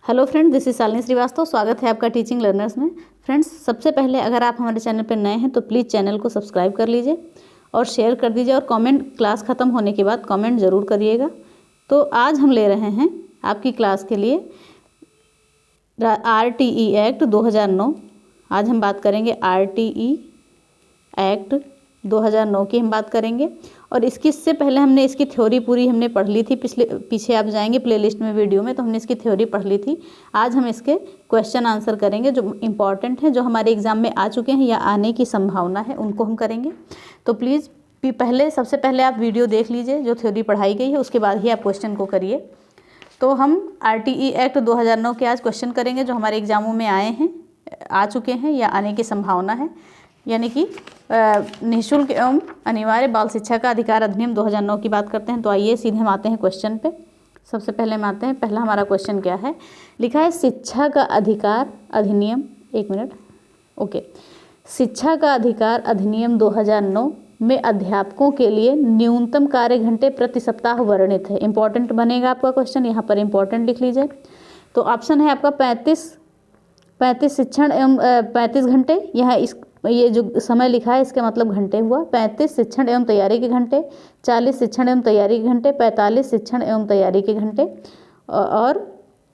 Hello friend, this is Shalini Srivastava. स्वागत है आपका टीचिंग लर्नर्स में। फ्रेंड्स, सबसे पहले अगर आप हमारे चैनल पर नए हैं तो प्लीज़ चैनल को सब्सक्राइब कर लीजिए और शेयर कर दीजिए और कमेंट क्लास ख़त्म होने के बाद कमेंट ज़रूर करिएगा। तो आज हम ले रहे हैं आपकी क्लास के लिए RTE एक्ट 2009। आज हम बात करेंगे RTE एक्ट 2009 की हम बात करेंगे। और इससे पहले हमने इसकी थ्योरी पूरी हमने पढ़ ली थी। पीछे आप जाएंगे प्लेलिस्ट में वीडियो में, तो हमने इसकी थ्योरी पढ़ ली थी। आज हम इसके क्वेश्चन आंसर करेंगे जो इम्पॉर्टेंट हैं, जो हमारे एग्जाम में आ चुके हैं या आने की संभावना है, उनको हम करेंगे। तो प्लीज़ सबसे पहले आप वीडियो देख लीजिए जो थ्योरी पढ़ाई गई है, उसके बाद ही आप क्वेश्चन को करिए। तो हम RTE एक्ट 2009 के आज क्वेश्चन करेंगे जो हमारे एग्जामों में आए हैं, आ चुके हैं या आने की संभावना है, यानी कि निःशुल्क एवं अनिवार्य बाल शिक्षा का अधिकार अधिनियम 2009 की बात करते हैं। तो आइए सीधे हम आते हैं क्वेश्चन पे। सबसे पहले हम आते हैं, पहला हमारा क्वेश्चन क्या है, लिखा है शिक्षा का अधिकार अधिनियम, एक मिनट, ओके। शिक्षा का अधिकार अधिनियम 2009 में अध्यापकों के लिए न्यूनतम कार्य घंटे प्रति सप्ताह वर्णित है। इंपॉर्टेंट बनेगा आपका क्वेश्चन, यहाँ पर इंपॉर्टेंट लिख लीजिए। तो ऑप्शन है आपका 35 शिक्षण एवं 35 घंटे। यहाँ ये जो समय लिखा है इसका मतलब घंटे हुआ। 35 शिक्षण एवं तैयारी के घंटे, 40 शिक्षण एवं तैयारी के घंटे, 45 शिक्षण एवं तैयारी के घंटे और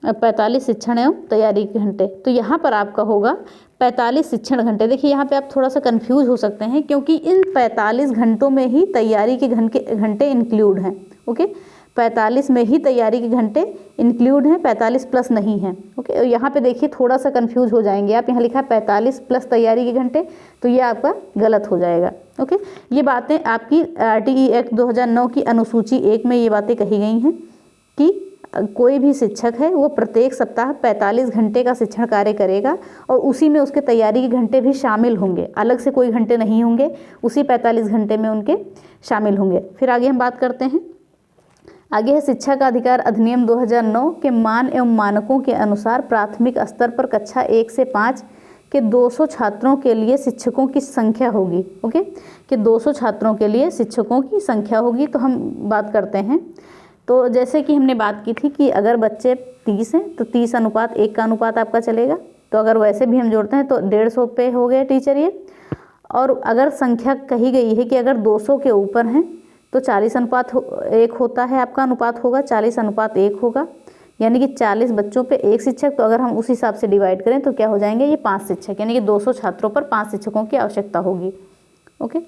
45 शिक्षण एवं तैयारी के घंटे। तो यहाँ पर आपका होगा 45 शिक्षण घंटे। देखिए यहाँ पे आप थोड़ा सा कंफ्यूज हो सकते हैं क्योंकि इन 45 घंटों में ही तैयारी के घंटे इंक्लूड हैं। ओके, 45 में ही तैयारी के घंटे इंक्लूड हैं, 45 प्लस नहीं हैं। ओके, यहाँ पे देखिए थोड़ा सा कंफ्यूज हो जाएंगे आप। यहाँ लिखा है 45 प्लस तैयारी के घंटे, तो ये आपका गलत हो जाएगा। ओके, ये बातें आपकी RTE एक्ट 2009 की अनुसूची 1 में ये बातें कही गई हैं कि कोई भी शिक्षक है वो प्रत्येक सप्ताह 45 घंटे का शिक्षण कार्य करेगा और उसी में उसके तैयारी के घंटे भी शामिल होंगे, अलग से कोई घंटे नहीं होंगे, उसी 45 घंटे में उनके शामिल होंगे। फिर आगे हम बात करते हैं, आगे है शिक्षा का अधिकार अधिनियम 2009 के मान एवं मानकों के अनुसार प्राथमिक स्तर पर कक्षा 1 से 5 के 200 छात्रों के लिए शिक्षकों की संख्या होगी। ओके, कि 200 छात्रों के लिए शिक्षकों की संख्या होगी। तो हम बात करते हैं, तो जैसे कि हमने बात की थी कि अगर बच्चे 30 हैं तो 30:1 का अनुपात आपका चलेगा। तो अगर वैसे भी हम जोड़ते हैं तो 150 पे हो गए टीचर ये। और अगर संख्या कही गई है कि अगर 200 के ऊपर हैं तो 40:1 होता है, आपका अनुपात होगा 40:1 होगा, यानी कि 40 बच्चों पे 1 शिक्षक। तो अगर हम उस हिसाब से डिवाइड करें तो क्या हो जाएंगे, ये 5 शिक्षक, यानी कि 200 छात्रों पर 5 शिक्षकों की आवश्यकता होगी। ओके,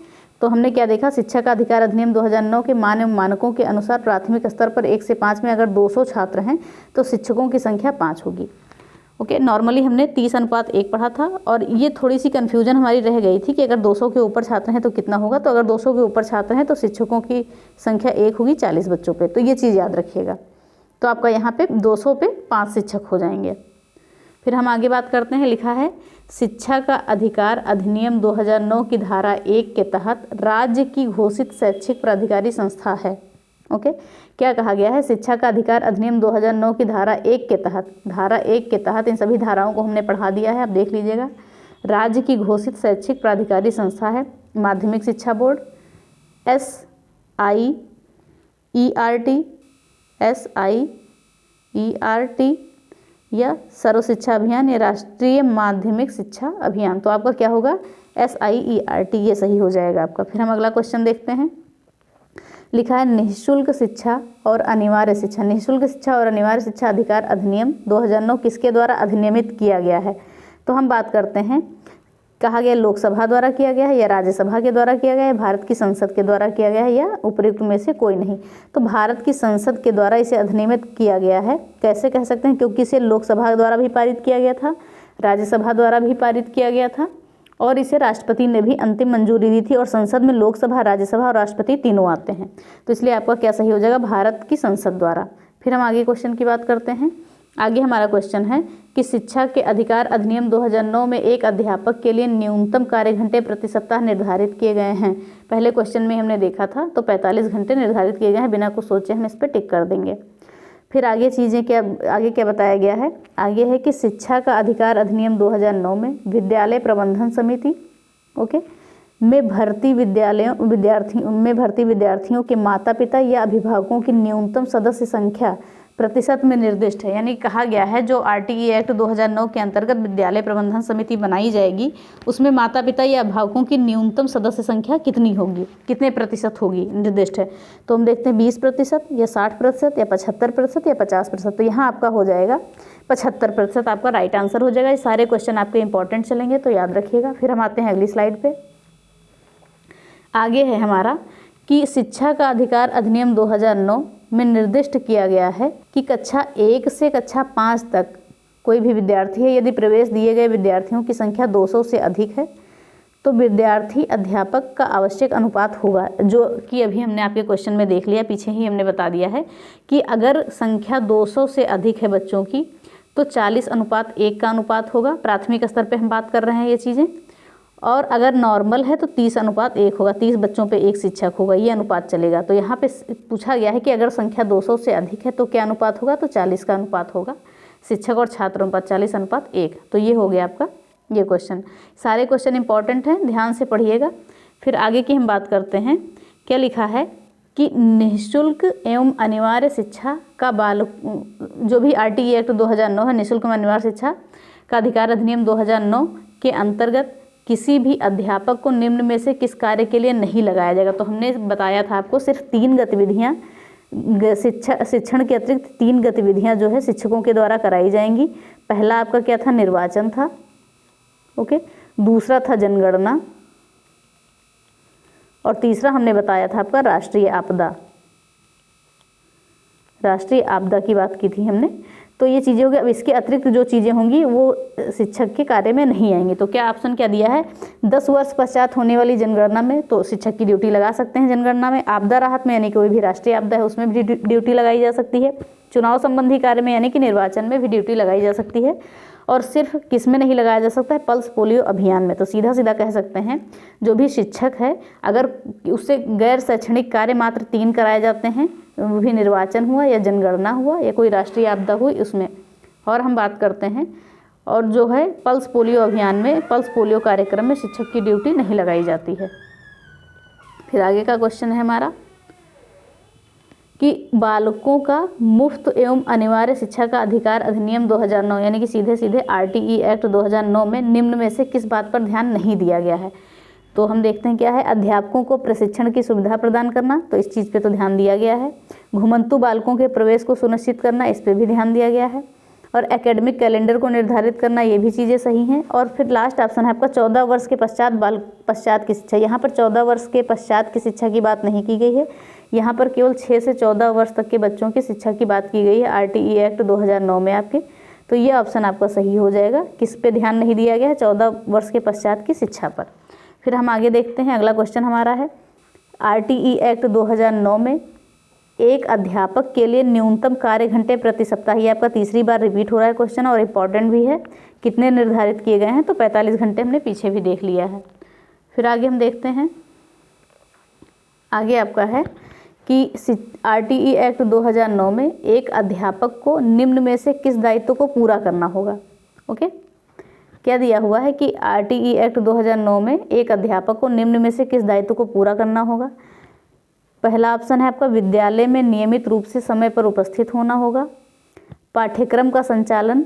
तो हमने क्या देखा, शिक्षा का अधिकार अधिनियम 2009 के मान एवं मानकों के अनुसार प्राथमिक स्तर पर 1 से 5 में अगर 200 छात्र हैं तो शिक्षकों की संख्या 5 होगी। ओके, नॉर्मली हमने 30:1 पढ़ा था और ये थोड़ी सी कन्फ्यूजन हमारी रह गई थी कि अगर 200 के ऊपर छात्र हैं तो कितना होगा। तो अगर 200 के ऊपर छात्र हैं तो शिक्षकों की संख्या 1 होगी 40 बच्चों पे। तो ये चीज़ याद रखिएगा। तो आपका यहाँ पे 200 पे 5 शिक्षक हो जाएंगे। फिर हम आगे बात करते हैं, लिखा है शिक्षा का अधिकार अधिनियम 2009 की धारा 1 के तहत राज्य की घोषित शैक्षिक प्राधिकारी संस्था है। ओके, क्या कहा गया है, शिक्षा का अधिकार अधिनियम 2009 की धारा 1 के तहत इन सभी धाराओं को हमने पढ़ा दिया है, आप देख लीजिएगा। राज्य की घोषित शैक्षिक प्राधिकारी संस्था है माध्यमिक शिक्षा बोर्ड, SIERT या सर्व शिक्षा अभियान या राष्ट्रीय माध्यमिक शिक्षा अभियान। तो आपका क्या होगा, SIERT, ये सही हो जाएगा आपका। फिर हम अगला क्वेश्चन देखते हैं, लिखा है निःशुल्क शिक्षा और अनिवार्य शिक्षा। निःशुल्क शिक्षा और अनिवार्य शिक्षा अधिकार अधिनियम 2009 किसके द्वारा अधिनियमित किया गया है। तो हम बात करते हैं, कहा गया लोकसभा द्वारा किया गया है या राज्यसभा के द्वारा किया गया है, भारत की संसद के द्वारा किया गया है या उपयुक्त में से कोई नहीं। तो भारत की संसद के द्वारा इसे अधिनियमित किया गया है। कैसे कह सकते हैं, क्योंकि इसे लोकसभा द्वारा भी पारित किया गया था, राज्यसभा द्वारा भी पारित किया गया था और इसे राष्ट्रपति ने भी अंतिम मंजूरी दी थी। और संसद में लोकसभा, राज्यसभा और राष्ट्रपति तीनों आते हैं। तो इसलिए आपका क्या सही हो जाएगा, भारत की संसद द्वारा। फिर हम आगे क्वेश्चन की बात करते हैं। आगे हमारा क्वेश्चन है कि शिक्षा के अधिकार अधिनियम 2009 में एक अध्यापक के लिए न्यूनतम कार्य घंटे प्रति सप्ताह निर्धारित किए गए हैं। पहले क्वेश्चन में हमने देखा था, तो 45 घंटे निर्धारित किए गए हैं, बिना कुछ सोचे हम इस पर टिक कर देंगे। फिर आगे क्या बताया गया है, आगे है कि शिक्षा का अधिकार अधिनियम 2009 में विद्यालय प्रबंधन समिति में भर्ती विद्यार्थियों के माता पिता या अभिभावकों की न्यूनतम सदस्य संख्या प्रतिशत में निर्दिष्ट है, यानी कहा गया है जो RTE एक्ट 2009 के अंतर्गत विद्यालय प्रबंधन समिति बनाई जाएगी उसमें माता पिता या अभिभावकों की न्यूनतम सदस्य संख्या कितनी होगी, कितने प्रतिशत होगी, निर्दिष्ट है। तो हम देखते हैं 20% या 60% या 75% या 50%। तो यहाँ आपका हो जाएगा 75% आपका राइट आंसर हो जाएगा। ये सारे क्वेश्चन आपके इंपॉर्टेंट चलेंगे तो याद रखिएगा। फिर हम आते हैं अगली स्लाइड पे। आगे है हमारा कि शिक्षा का अधिकार अधिनियम 2009 में निर्दिष्ट किया गया है कि कक्षा 1 से कक्षा 5 तक कोई भी विद्यार्थी है, यदि प्रवेश दिए गए विद्यार्थियों की संख्या 200 से अधिक है तो विद्यार्थी अध्यापक का आवश्यक अनुपात होगा, जो कि अभी हमने आपके क्वेश्चन में देख लिया, पीछे ही हमने बता दिया है कि अगर संख्या 200 से अधिक है बच्चों की तो 40:1 का अनुपात होगा। प्राथमिक स्तर पे हम बात कर रहे हैं ये चीज़ें। और अगर नॉर्मल है तो 30:1 होगा, 30 बच्चों पे 1 शिक्षक होगा, ये अनुपात चलेगा। तो यहाँ पे पूछा गया है कि अगर संख्या 200 से अधिक है तो क्या अनुपात होगा, तो 40 का अनुपात होगा। शिक्षक और छात्र अनुपात 40:1। तो ये हो गया आपका ये क्वेश्चन। सारे क्वेश्चन इंपॉर्टेंट हैं, ध्यान से पढ़िएगा। फिर आगे की हम बात करते हैं। क्या लिखा है कि निःशुल्क एवं अनिवार्य शिक्षा का जो भी RTE एक्ट 2009 है, निःशुल्क एवं अनिवार्य शिक्षा का अधिकार अधिनियम 2009 के अंतर्गत किसी भी अध्यापक को निम्न में से किस कार्य के लिए नहीं लगाया जाएगा। तो हमने बताया था आपको सिर्फ 3 गतिविधियाँ शिक्षण के अतिरिक्त 3 गतिविधियाँ जो है शिक्षकों के द्वारा कराई जाएंगी। पहला आपका क्या था, निर्वाचन था, ओके। दूसरा था जनगणना, और तीसरा हमने बताया था आपका राष्ट्रीय आपदा। राष्ट्रीय आपदा की बात की थी हमने। तो ये चीज़ें हो गई। अब इसके अतिरिक्त जो चीज़ें होंगी वो शिक्षक के कार्य में नहीं आएंगी। तो क्या ऑप्शन क्या दिया है, 10 वर्ष पश्चात होने वाली जनगणना में तो शिक्षक की ड्यूटी लगा सकते हैं जनगणना में। आपदा राहत में यानी कोई भी राष्ट्रीय आपदा है उसमें भी ड्यूटी लगाई जा सकती है। चुनाव संबंधी कार्य में यानी कि निर्वाचन में भी ड्यूटी लगाई जा सकती है। और सिर्फ किस में नहीं लगाया जा सकता है, पल्स पोलियो अभियान में। तो सीधा सीधा कह सकते हैं जो भी शिक्षक है अगर उससे गैर शैक्षणिक कार्य मात्र 3 कराए जाते हैं, वो भी निर्वाचन हुआ या जनगणना हुआ या कोई राष्ट्रीय आपदा हुई उसमें। और हम बात करते हैं और जो है पल्स पोलियो अभियान में, पल्स पोलियो कार्यक्रम में शिक्षक की ड्यूटी नहीं लगाई जाती है। फिर आगे का क्वेश्चन है हमारा कि बालकों का मुफ्त एवं अनिवार्य शिक्षा का अधिकार अधिनियम 2009 यानी कि सीधे सीधे RTE एक्ट 2009 में निम्न में से किस बात पर ध्यान नहीं दिया गया है। तो हम देखते हैं क्या है, अध्यापकों को प्रशिक्षण की सुविधा प्रदान करना, तो इस चीज़ पे तो ध्यान दिया गया है। घुमंतु बालकों के प्रवेश को सुनिश्चित करना, इस पे भी ध्यान दिया गया है। और एकेडमिक कैलेंडर को निर्धारित करना, ये भी चीज़ें सही हैं। और फिर लास्ट ऑप्शन है आपका 14 वर्ष के पश्चात की शिक्षा। यहाँ पर 14 वर्ष के पश्चात की शिक्षा की बात नहीं की गई है, यहाँ पर केवल 6 से 14 वर्ष तक के बच्चों की शिक्षा की बात की गई है RTE एक्ट 2009 में आपके। तो ये ऑप्शन आपका सही हो जाएगा। किस पे ध्यान नहीं दिया गया है, 14 वर्ष के पश्चात की शिक्षा पर। फिर हम आगे देखते हैं, अगला क्वेश्चन हमारा है RTE एक्ट 2009 में एक अध्यापक के लिए न्यूनतम कार्य घंटे प्रति सप्ताह, ये आपका तीसरी बार रिपीट हो रहा है क्वेश्चन और इम्पॉर्टेंट भी है। कितने निर्धारित किए गए हैं, तो 45 घंटे हमने पीछे भी देख लिया है। फिर आगे हम देखते हैं, आगे आपका है कि RTE एक्ट 2009 में एक अध्यापक को निम्न में से किस दायित्व को पूरा करना होगा। ओके, क्या दिया हुआ है कि RTE एक्ट 2009 में एक अध्यापक को निम्न में से किस दायित्व को पूरा करना होगा। पहला ऑप्शन है आपका विद्यालय में नियमित रूप से समय पर उपस्थित होना होगा, पाठ्यक्रम का संचालन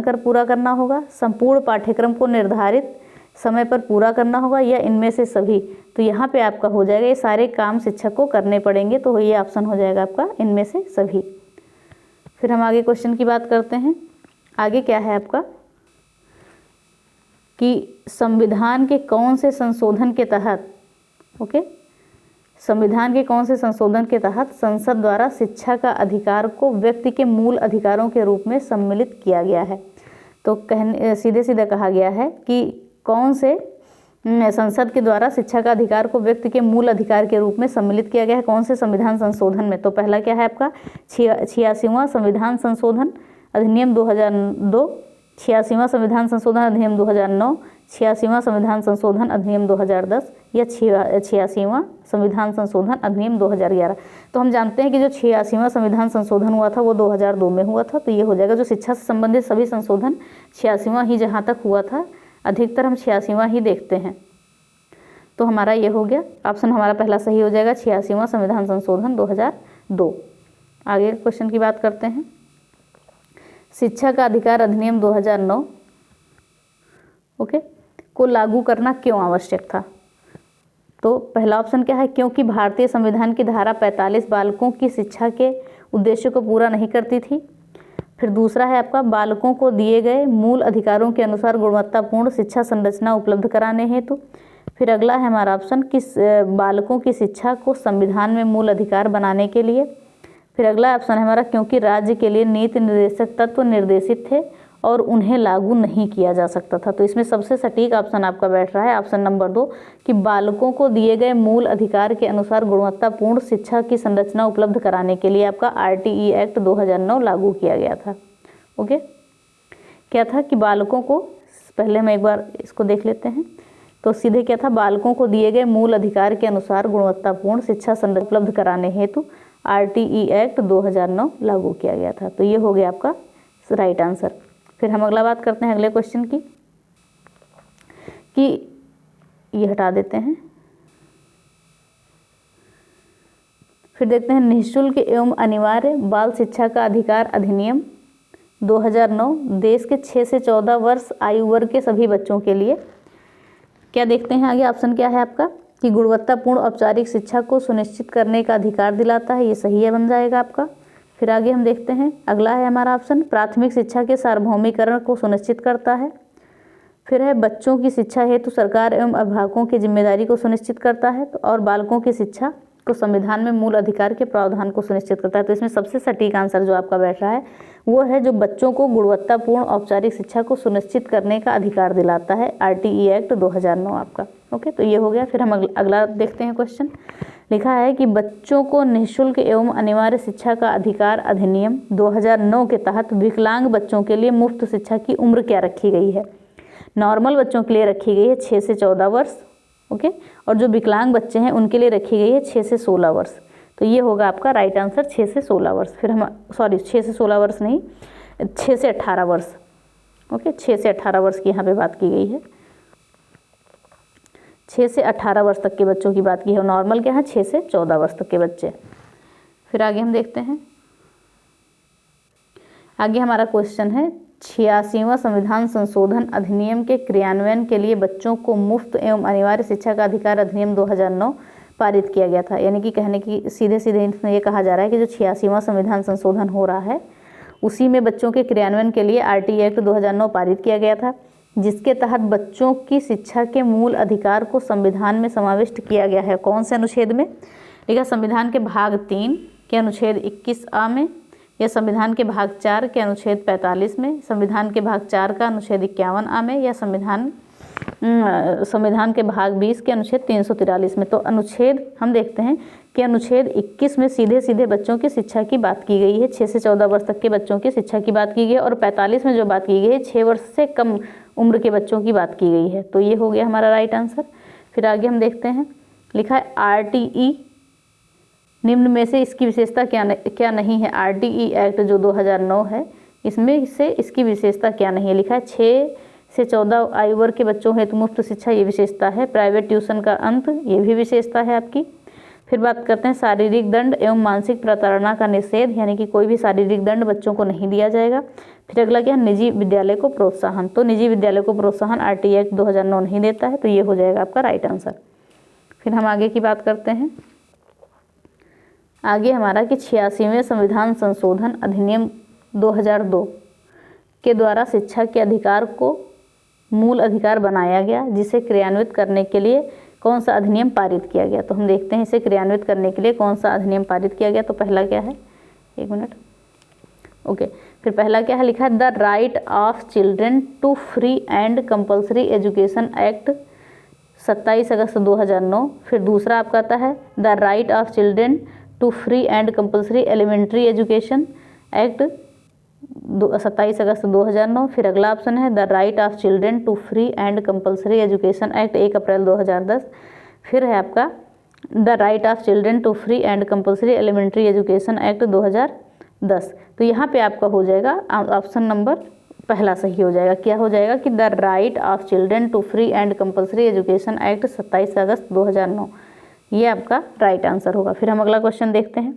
कर पूरा करना होगा, संपूर्ण पाठ्यक्रम को निर्धारित समय पर पूरा करना होगा, या इनमें से सभी। तो यहाँ पे आपका हो जाएगा ये सारे काम शिक्षक को करने पड़ेंगे, तो ये ऑप्शन हो जाएगा आपका इनमें से सभी। फिर हम आगे क्वेश्चन की बात करते हैं। आगे क्या है आपका कि संविधान के कौन से संशोधन के तहत, ओके, संविधान के कौन से संशोधन के तहत संसद द्वारा शिक्षा का अधिकार को व्यक्ति के मूल अधिकारों के रूप में सम्मिलित किया गया है। तो सीधे सीधे कहा गया है कि कौन से संसद के द्वारा शिक्षा का अधिकार को व्यक्ति के मूल अधिकार के रूप में सम्मिलित किया गया है, कौन से संविधान संशोधन में। तो पहला क्या है आपका 86वां संविधान संशोधन अधिनियम 2002, 86वां संविधान संशोधन अधिनियम 2009, 86वां संविधान संशोधन अधिनियम 2010 या 86वां संविधान संशोधन अधिनियम 2011। तो हम जानते हैं कि जो 86वां संविधान संशोधन हुआ था वो 2002 में हुआ था। तो ये हो जाएगा जो शिक्षा से संबंधित सभी संशोधन 86वां ही जहाँ तक हुआ था, अधिकतर हम 86वां ही देखते हैं। तो हमारा ये हो गया ऑप्शन, हमारा पहला सही हो जाएगा 86वां संविधान संशोधन 2002। आगे क्वेश्चन की बात करते हैं। शिक्षा का अधिकार अधिनियम 2009 ओके को लागू करना क्यों आवश्यक था? तो पहला ऑप्शन क्या है, क्योंकि भारतीय संविधान की धारा 45 बालकों की शिक्षा के उद्देश्य को पूरा नहीं करती थी। फिर दूसरा है आपका, बालकों को दिए गए मूल अधिकारों के अनुसार गुणवत्तापूर्ण शिक्षा संरचना उपलब्ध कराने हेतु। फिर अगला है हमारा ऑप्शन, किस बालकों की शिक्षा को संविधान में मूल अधिकार बनाने के लिए। फिर अगला ऑप्शन है हमारा, क्योंकि राज्य के लिए नीति निर्देशक तत्व निर्देशित थे और उन्हें लागू नहीं किया जा सकता था। तो इसमें सबसे सटीक ऑप्शन आपका बैठ रहा है ऑप्शन नंबर 2, कि बालकों को दिए गए मूल अधिकार के अनुसार गुणवत्तापूर्ण शिक्षा की संरचना उपलब्ध कराने के लिए आपका RTE एक्ट 2009 लागू किया गया था। ओके, क्या था कि बालकों को, पहले हम एक बार इसको देख लेते हैं। तो सीधे क्या था, बालकों को दिए गए मूल अधिकार के अनुसार गुणवत्तापूर्ण शिक्षा संरचना उपलब्ध कराने हेतु RTE एक्ट 2009 लागू किया गया था। तो ये हो गया आपका राइट आंसर। फिर हम अगला बात करते हैं अगले क्वेश्चन की, कि ये हटा देते हैं। फिर देखते हैं, निःशुल्क एवं अनिवार्य बाल शिक्षा का अधिकार अधिनियम 2009 देश के 6 से 14 वर्ष आयु वर्ग के सभी बच्चों के लिए, क्या देखते हैं आगे ऑप्शन क्या है आपका, कि गुणवत्तापूर्ण औपचारिक शिक्षा को सुनिश्चित करने का अधिकार दिलाता है। ये सही है, बन जाएगा आपका। फिर आगे हम देखते हैं, अगला है हमारा ऑप्शन, प्राथमिक शिक्षा के सार्वभौमिकरण को सुनिश्चित करता है। फिर है, बच्चों की शिक्षा हेतु सरकार एवं अभिभावकों की जिम्मेदारी को सुनिश्चित करता है। और बालकों की शिक्षा को संविधान में मूल अधिकार के प्रावधान को सुनिश्चित करता है। तो इसमें सबसे सटीक आंसर जो आपका बैठ रहा है वो है, जो बच्चों को गुणवत्तापूर्ण औपचारिक शिक्षा को सुनिश्चित करने का अधिकार दिलाता है RTE एक्ट 2009 आपका। ओके, तो ये हो गया। फिर हम अगला देखते हैं क्वेश्चन। लिखा है कि बच्चों को निःशुल्क एवं अनिवार्य शिक्षा का अधिकार अधिनियम 2009 के तहत विकलांग बच्चों के लिए मुफ्त शिक्षा की उम्र क्या रखी गई है? नॉर्मल बच्चों के लिए रखी गई है 6 से 14 वर्ष। ओके, और जो विकलांग बच्चे हैं उनके लिए रखी गई है 6 से 16 वर्ष। तो ये होगा आपका राइट आंसर, 6 से 16 वर्ष। फिर हम 6 से 16 वर्ष नहीं, 6 से 18 वर्ष। ओके, 6 से 18 वर्ष की यहाँ पे बात की गई है। 6 से 18 वर्ष तक के बच्चों की बात की है। नॉर्मल क्या है, 6 से 14 वर्ष तक के बच्चे। फिर आगे हम देखते हैं, आगे हमारा क्वेश्चन है, 86वां संविधान संशोधन अधिनियम के क्रियान्वयन के लिए बच्चों को मुफ्त एवं अनिवार्य शिक्षा का अधिकार अधिनियम 2009 पारित किया गया था। यानी कि कहने की सीधे इसमें ये कहा जा रहा है कि जो 86वां संविधान संशोधन हो रहा है उसी में बच्चों के क्रियान्वयन के लिए RTE एक्ट 2009 पारित किया गया था, जिसके तहत बच्चों की शिक्षा के मूल अधिकार को संविधान में समाविष्ट किया गया है। कौन से अनुच्छेद में? देखिए, संविधान के भाग 3 के अनुच्छेद 21A में, या संविधान के भाग 4 के अनुच्छेद 45 में, संविधान के भाग 4 का अनुच्छेद 51A में, या संविधान के भाग 20 के अनुच्छेद 343 में। तो अनुच्छेद हम देखते हैं कि अनुच्छेद 21 में सीधे सीधे बच्चों की शिक्षा की बात की गई है, 6 से 14 वर्ष तक के बच्चों की शिक्षा की बात की गई है। और 45 में जो बात की गई है 6 वर्ष से कम उम्र के बच्चों की बात की गई है। तो ये हो गया हमारा राइट आंसर। फिर आगे हम देखते हैं, लिखा है RTE निम्न में से इसकी विशेषता क्या नहीं है? RTE एक्ट जो 2009 है इसमें से इसकी विशेषता क्या नहीं है? लिखा है 6 से 14 आयु वर्ग के बच्चों हेतु मुफ्त शिक्षा, ये विशेषता है। प्राइवेट ट्यूशन का अंत, ये भी विशेषता है आपकी। फिर बात करते हैं, शारीरिक दंड एवं मानसिक प्रताड़ना का निषेध, यानी कि कोई भी शारीरिक दंड बच्चों को नहीं दिया जाएगा। फिर अगला क्या है, निजी विद्यालय को प्रोत्साहन। तो निजी विद्यालय को प्रोत्साहन RTE एक्ट 2009 नहीं देता है। तो ये हो जाएगा आपका राइट आंसर। फिर हम आगे की बात करते हैं, आगे हमारा कि 86वें संविधान संशोधन अधिनियम 2002 के द्वारा शिक्षा के अधिकार को मूल अधिकार बनाया गया, जिसे क्रियान्वित करने के लिए कौन सा अधिनियम पारित किया गया? तो हम देखते हैं इसे क्रियान्वित करने के लिए कौन सा अधिनियम पारित किया गया। तो पहला क्या है, एक मिनट, ओके। फिर पहला क्या है, लिखा है the right of children to free and compulsory education act 27 अगस्त 2009। फिर दूसरा आपका आता है the right of children to free and compulsory elementary education act 27 अगस्त 2009। फिर अगला ऑप्शन है the right of children to free and compulsory education act 1 अप्रैल 2010। फिर है आपका the right of children to free and compulsory elementary education act 2010। तो यहाँ पे आपका हो जाएगा ऑप्शन नंबर पहला सही हो जाएगा। क्या हो जाएगा कि the right of children to free and compulsory education act 27 अगस्त 2009, ये आपका राइट आंसर होगा। फिर हम अगला क्वेश्चन देखते हैं,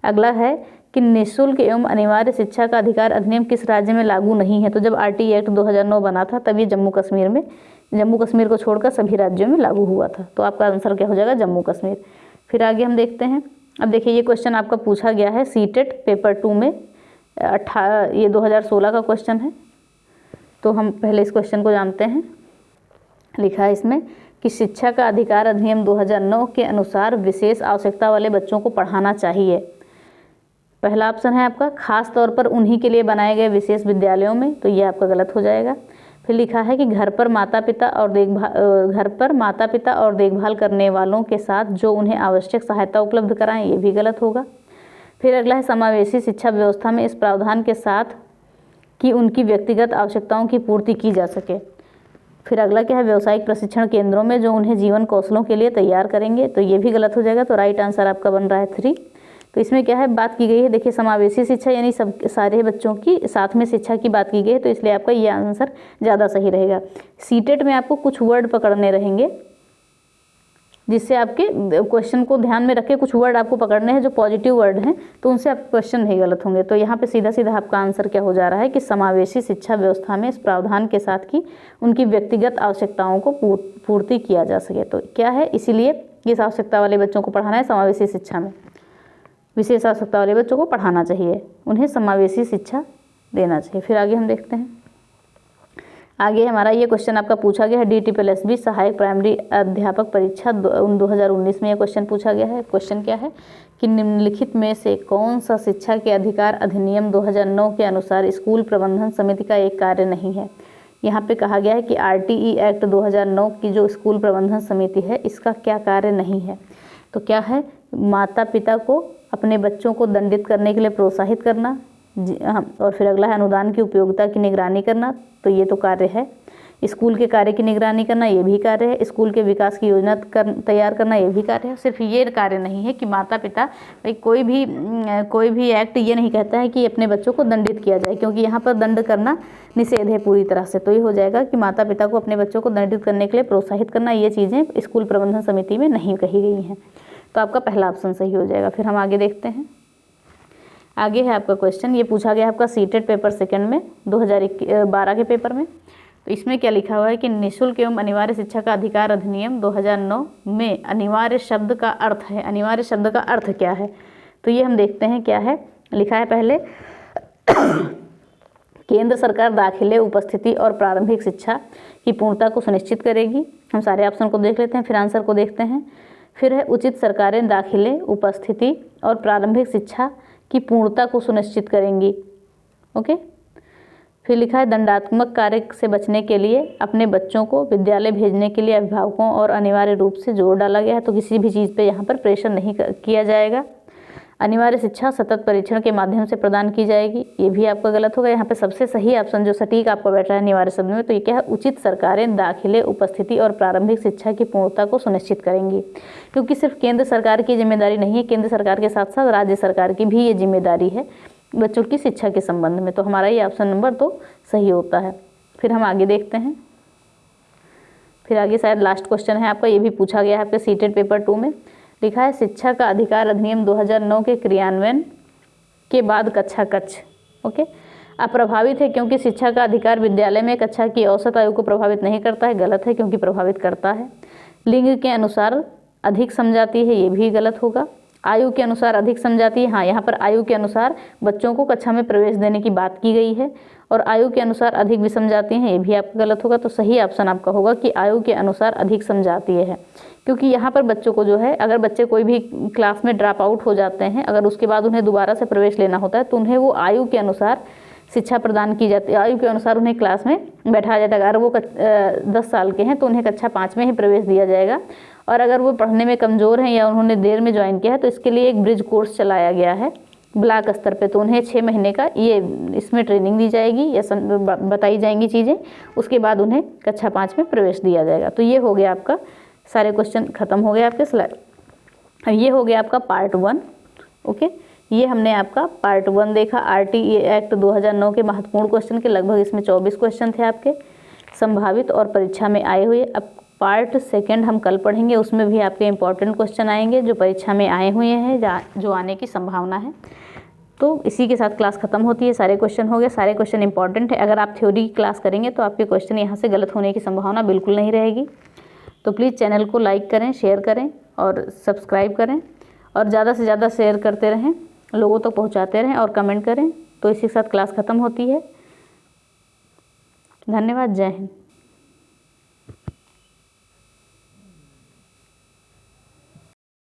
अगला है कि निःशुल्क एवं अनिवार्य शिक्षा का अधिकार अधिनियम किस राज्य में लागू नहीं है। तो जब RTE एक्ट 2009 बना था तब ये जम्मू कश्मीर को छोड़कर सभी राज्यों में लागू हुआ था। तो आपका आंसर क्या हो जाएगा, जम्मू कश्मीर। फिर आगे हम देखते हैं। अब देखिए ये क्वेश्चन आपका पूछा गया है सीटेट पेपर 2 में, ये 2016 का क्वेश्चन है। तो हम पहले इस क्वेश्चन को जानते हैं। लिखा है इसमें कि शिक्षा का अधिकार अधिनियम 2009 के अनुसार विशेष आवश्यकता वाले बच्चों को पढ़ाना चाहिए। पहला ऑप्शन है आपका खास तौर पर उन्हीं के लिए बनाए गए विशेष विद्यालयों में, तो ये आपका गलत हो जाएगा। फिर लिखा है कि घर पर माता पिता और देखभाल करने वालों के साथ जो उन्हें आवश्यक सहायता उपलब्ध कराएं, ये भी गलत होगा। फिर अगला है समावेशी शिक्षा व्यवस्था में इस प्रावधान के साथ कि उनकी व्यक्तिगत आवश्यकताओं की पूर्ति की जा सके। फिर अगला क्या है, व्यावसायिक प्रशिक्षण केंद्रों में जो उन्हें जीवन कौशलों के लिए तैयार करेंगे, तो ये भी गलत हो जाएगा। तो राइट आंसर आपका बन रहा है 3। तो इसमें क्या है, बात की गई है, देखिए समावेशी शिक्षा यानी सब सारे बच्चों की साथ में शिक्षा की बात की गई है, तो इसलिए आपका ये आंसर ज़्यादा सही रहेगा। सीटेट में आपको कुछ वर्ड पकड़ने रहेंगे जिससे आपके क्वेश्चन को ध्यान में रखे, कुछ वर्ड आपको पकड़ने हैं जो पॉजिटिव वर्ड हैं, तो उनसे आपके क्वेश्चन नहीं गलत होंगे। तो यहाँ पे सीधा सीधा आपका आंसर क्या हो जा रहा है कि समावेशी शिक्षा व्यवस्था में इस प्रावधान के साथ कि उनकी व्यक्तिगत आवश्यकताओं को पूर्ति किया जा सके। तो क्या है, इसीलिए किस आवश्यकता वाले बच्चों को पढ़ाना है, समावेशी शिक्षा में विशेष आवश्यकता वाले बच्चों को पढ़ाना चाहिए, उन्हें समावेशी शिक्षा देना चाहिए। फिर आगे हम देखते हैं। आगे हमारा ये क्वेश्चन आपका पूछा गया है DTPLSB सहायक प्राइमरी अध्यापक परीक्षा 2019 में ये क्वेश्चन पूछा गया है। क्वेश्चन क्या है कि निम्नलिखित में से कौन सा शिक्षा के अधिकार अधिनियम 2009 के अनुसार स्कूल प्रबंधन समिति का एक कार्य नहीं है। यहाँ पे कहा गया है कि RTE एक्ट 2009 की जो स्कूल प्रबंधन समिति है इसका क्या कार्य नहीं है। तो क्या है, माता पिता को अपने बच्चों को दंडित करने के लिए प्रोत्साहित करना, और फिर अगला है अनुदान की उपयोगिता की निगरानी करना, तो ये तो कार्य है। स्कूल के कार्य की निगरानी करना, ये भी कार्य है। स्कूल के विकास की योजना तैयार करना, ये भी कार्य है। सिर्फ ये कार्य नहीं है कि माता पिता, भाई कोई भी एक्ट ये नहीं कहता है कि अपने बच्चों को दंडित किया जाए, क्योंकि यहाँ पर दंड करना निषेध है पूरी तरह से। तो ये हो जाएगा कि माता पिता को अपने बच्चों को दंडित करने के लिए प्रोत्साहित करना, ये चीज़ें स्कूल प्रबंधन समिति में नहीं कही गई हैं। तो आपका पहला ऑप्शन सही हो जाएगा। फिर हम आगे देखते हैं। आगे है आपका क्वेश्चन, ये पूछा गया आपका सीटेट पेपर सेकंड में 2012 के पेपर में। तो इसमें क्या लिखा हुआ है कि निःशुल्क एवं अनिवार्य शिक्षा का अधिकार अधिनियम 2009 में अनिवार्य शब्द का अर्थ है। अनिवार्य शब्द का अर्थ क्या है, तो ये हम देखते हैं क्या है। लिखा है पहले केंद्र सरकार दाखिले, उपस्थिति और प्रारंभिक शिक्षा की पूर्णता को सुनिश्चित करेगी। हम सारे ऑप्शन को देख लेते हैं, फिर आंसर को देखते हैं। फिर है उचित सरकारें दाखिले, उपस्थिति और प्रारंभिक शिक्षा की पूर्णता को सुनिश्चित करेंगी। ओके। फिर लिखा है दंडात्मक कार्य से बचने के लिए अपने बच्चों को विद्यालय भेजने के लिए अभिभावकों और अनिवार्य रूप से जोर डाला गया है, तो किसी भी चीज़ पे यहाँ पर प्रेशर नहीं किया जाएगा। अनिवार्य शिक्षा सतत परीक्षण के माध्यम से प्रदान की जाएगी, ये भी आपका गलत होगा। यहाँ पे सबसे सही ऑप्शन जो सटीक आपका बैठ रहा है अनिवार्य शब्द में, तो ये क्या है, उचित सरकारें दाखिले, उपस्थिति और प्रारंभिक शिक्षा की पूर्णता को सुनिश्चित करेंगी। क्योंकि सिर्फ केंद्र सरकार की जिम्मेदारी नहीं है, केंद्र सरकार के साथ साथ राज्य सरकार की भी ये जिम्मेदारी है बच्चों की शिक्षा के संबंध में। तो हमारा ये ऑप्शन नंबर 2 सही होता है। फिर हम आगे देखते हैं। फिर आगे शायद लास्ट क्वेश्चन है आपका, ये भी पूछा गया है आपके सीटेट पेपर 2 में। लिखा है शिक्षा का अधिकार अधिनियम 2009 के क्रियान्वयन के बाद कक्षा कक्ष ओके अप्रभावित है, क्योंकि शिक्षा का अधिकार विद्यालय में कक्षा की औसत आयु को प्रभावित नहीं करता है। गलत है, क्योंकि प्रभावित करता है। लिंग के अनुसार अधिक समझाती है, ये भी गलत होगा। आयु के अनुसार अधिक समझाती है, हाँ यहाँ पर आयु के अनुसार बच्चों को कक्षा में प्रवेश देने की बात की गई है। और आयु के अनुसार अधिक भी समझाती हैं, ये भी आपका गलत होगा। तो सही ऑप्शन आपका होगा कि आयु के अनुसार अधिक समझाती है, क्योंकि यहाँ पर बच्चों को जो है, अगर बच्चे कोई भी क्लास में ड्रॉप आउट हो जाते हैं, अगर उसके बाद उन्हें दोबारा से प्रवेश लेना होता है, तो उन्हें वो आयु के अनुसार शिक्षा प्रदान की जाती है, आयु के अनुसार उन्हें क्लास में बैठाया जाता है। अगर वो 10 साल के हैं तो उन्हें कक्षा 5 में ही प्रवेश दिया जाएगा, और अगर वो पढ़ने में कमज़ोर हैं या उन्होंने देर में ज्वाइन किया है तो इसके लिए एक ब्रिज कोर्स चलाया गया है ब्लॉक स्तर पे, तो उन्हें 6 महीने का ये इसमें ट्रेनिंग दी जाएगी या बताई जाएंगी चीज़ें, उसके बाद उन्हें कक्षा 5 में प्रवेश दिया जाएगा। तो ये हो गया आपका, सारे क्वेश्चन खत्म हो गए आपके स्लाइड। ये हो गया आपका पार्ट 1 ओके। ये हमने आपका पार्ट 1 देखा RTE एक्ट 2009 के महत्वपूर्ण क्वेश्चन के, लगभग इसमें 24 क्वेश्चन थे आपके संभावित और परीक्षा में आए हुए। अब पार्ट सेकंड हम कल पढ़ेंगे, उसमें भी आपके इम्पॉर्टेंट क्वेश्चन आएंगे जो परीक्षा में आए हुए हैं, जो आने की संभावना है। तो इसी के साथ क्लास खत्म होती है। सारे क्वेश्चन हो गए, सारे क्वेश्चन इंपॉर्टेंट है। अगर आप थ्योरी की क्लास करेंगे तो आपके क्वेश्चन यहाँ से गलत होने की संभावना बिल्कुल नहीं रहेगी। तो प्लीज़ चैनल को लाइक करें, शेयर करें और सब्सक्राइब करें और ज़्यादा से ज़्यादा शेयर करते रहें, लोगों तक पहुँचाते रहें और कमेंट करें। तो इसी के साथ क्लास खत्म होती है। धन्यवाद। जय हिंद।